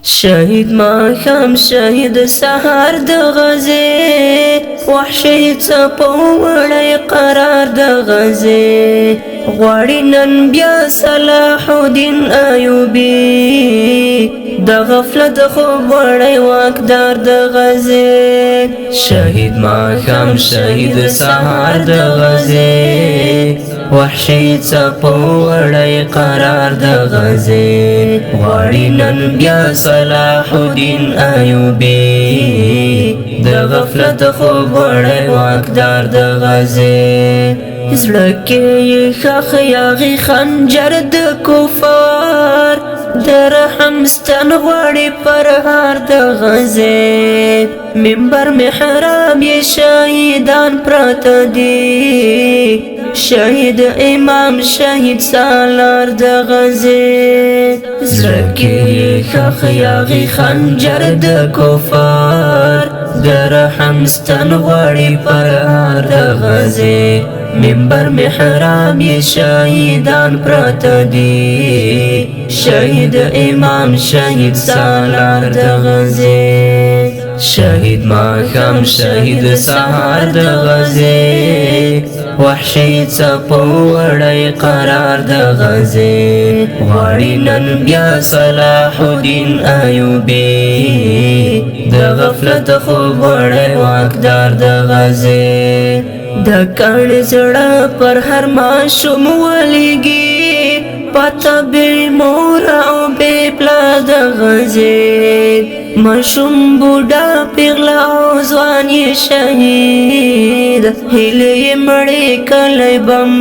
شهید ماښام شهید سهار د غزې وحشي څپو وړی قرار د غزې غواړي نن بیا صلاح الدین ایوبي د غفلت خوب وړی واکدار د غزې شهید ماښام شهید سهار د غزې وحشي څپو وړی قرار د غزې غواړي نن بیا صلاح الدین ایوبي د غفلت خوب وړی واکدار د غزې زړه کې ښخ یاغي خنجر د کفار د رحم ستن غواړي پرهار د غزې منبر محراب یې شهیدان پراته دي شهید امام شهید سالار د غزې زړه کې ښخ یاغي خنجر د کفار د رحم ستن غواړي پرهار د غزې منبر محراب یې شهیدان پراته دي شهید امام شهید سالار د غزې شهید ماښام شهید سهار د غزې وحشي څپو وړی قرار د غزې غواړي نن بیا صلاح الدین ایوبي د غفلت خوب وړی واکدار د غزې د کاڼي زړه پر هر ماشوم ولېږي پته بې مور او بې پلار د غزې ماشوم بوډا پیغله او ځوان یې شهید هیلې یې مړې کلی بم